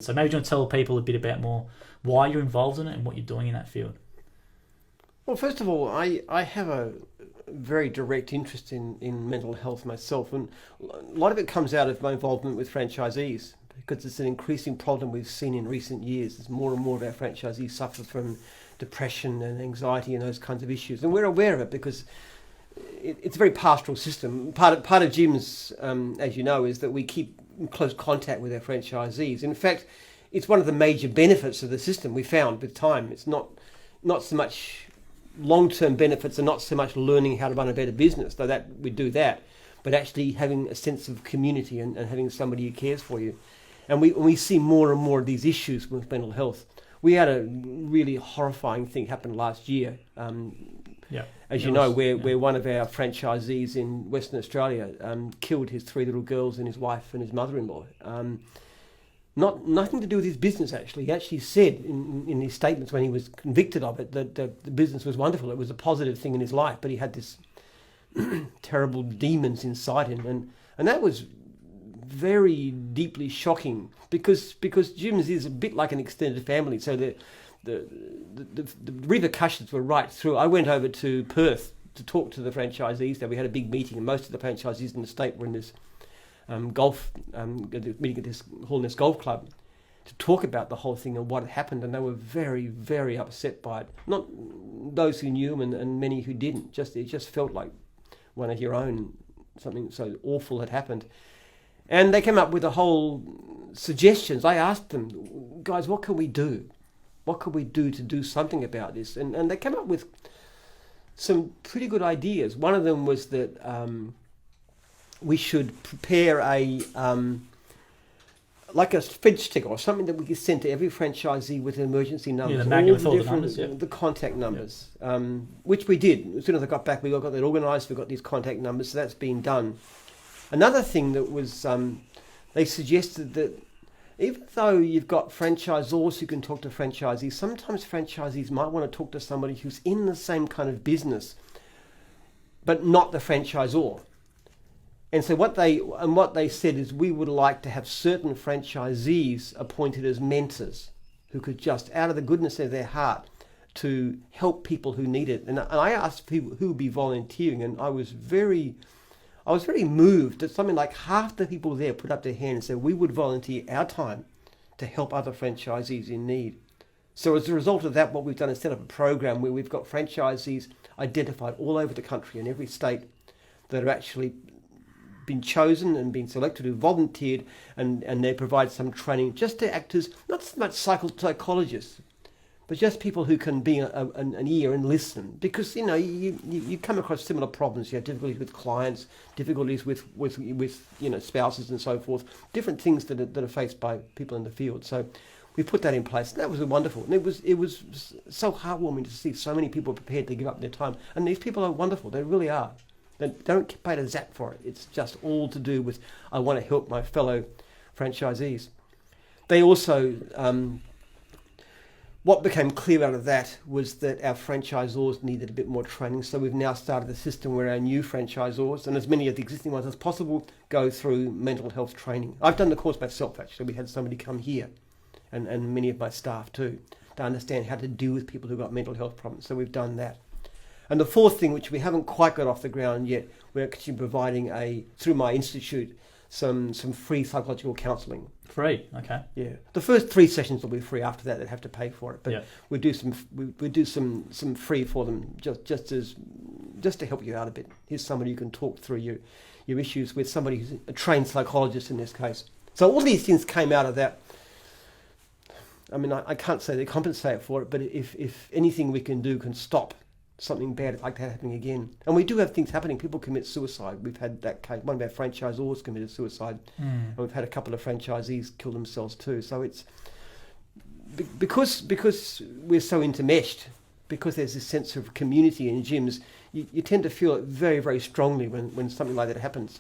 So maybe do you want to tell people a bit about more why you're involved in it and what you're doing in that field? Well, first of all, I have a very direct interest in mental health myself, and a lot of it comes out of my involvement with franchisees, because it's an increasing problem we've seen in recent years. As more and more of our franchisees suffer from depression and anxiety and those kinds of issues, and we're aware of it because it's a very pastoral system. Part of Jim's, as you know, is that we keep in close contact with our franchisees. In fact, it's one of the major benefits of the system we found with time. It's not so much long-term benefits, and not so much learning how to run a better business, though that we do that, but actually having a sense of community and having somebody who cares for you. And we see more and more of these issues with mental health. We had a really horrifying thing happen last year. As you know, where one of our franchisees in Western Australia killed his 3 little girls and his wife and his mother-in-law. Nothing to do with his business, actually. He actually said in his statements when he was convicted of it that the business was wonderful. It was a positive thing in his life, but he had this terrible demons inside him. And that was very deeply shocking because Jim's is a bit like an extended family. So the repercussions were right through. I went over to Perth to talk to the franchisees there. We had a big meeting, and most of the franchisees in the state were in this meeting at this Holiness Golf Club to talk about the whole thing and what had happened, and they were very, very upset by it. Not those who knew him and many who didn't. It just felt like one of your own, something so awful had happened. And they came up with a whole suggestions. I asked them, guys, what can we do? What could we do to do something about this? And they came up with some pretty good ideas. One of them was that we should prepare like a fridge sticker or something that we could send to every franchisee with emergency numbers. The magnet with all the numbers, the contact numbers, which we did. As soon as I got back, we got that organised. We got these contact numbers, so that's been done. Another thing that was, they suggested that even though you've got franchisors who can talk to franchisees, sometimes franchisees might want to talk to somebody who's in the same kind of business, but not the franchisor. And so what they said is we would like to have certain franchisees appointed as mentors who could just, out of the goodness of their heart, to help people who need it. And I asked people who would be volunteering, and I was very moved that something like half the people there put up their hand and said we would volunteer our time to help other franchisees in need. So as a result of that, what we've done is set up a program where we've got franchisees identified all over the country in every state that have actually been chosen and been selected, who volunteered, and they provide some training just to act as not so much psychologists, but just people who can be an ear and listen. Because you come across similar problems. You have difficulties with clients, difficulties with spouses and so forth, different things that are faced by people in the field. So we put that in place. That was wonderful, and it was so heartwarming to see so many people prepared to give up their time. And these people are wonderful. They really are. They don't pay a zap for it. It's just all to do with I want to help my fellow franchisees. They also. What became clear out of that was that our franchisors needed a bit more training, so we've now started a system where our new franchisors, and as many of the existing ones as possible, go through mental health training. I've done the course myself, actually. We had somebody come here, and many of my staff too, to understand how to deal with people who've got mental health problems, so we've done that. And the fourth thing, which we haven't quite got off the ground yet, we're actually providing, through my institute, some free psychological counselling. Free, okay. Yeah, the first 3 sessions will be free. After that, they'd have to pay for it. But yeah. we do some free for them, just to help you out a bit. Here's somebody you can talk through your issues with, somebody who's a trained psychologist in this case. So all these things came out of that. I mean, I can't say they compensate for it, but if anything we can do can stop something bad like that happening again. And we do have things happening. People commit suicide. We've had that case. One of our franchisors committed suicide. And we've had a couple of franchisees kill themselves too. So it's because we're so intermeshed, because there's this sense of community in gyms, you tend to feel it very, very strongly when something like that happens.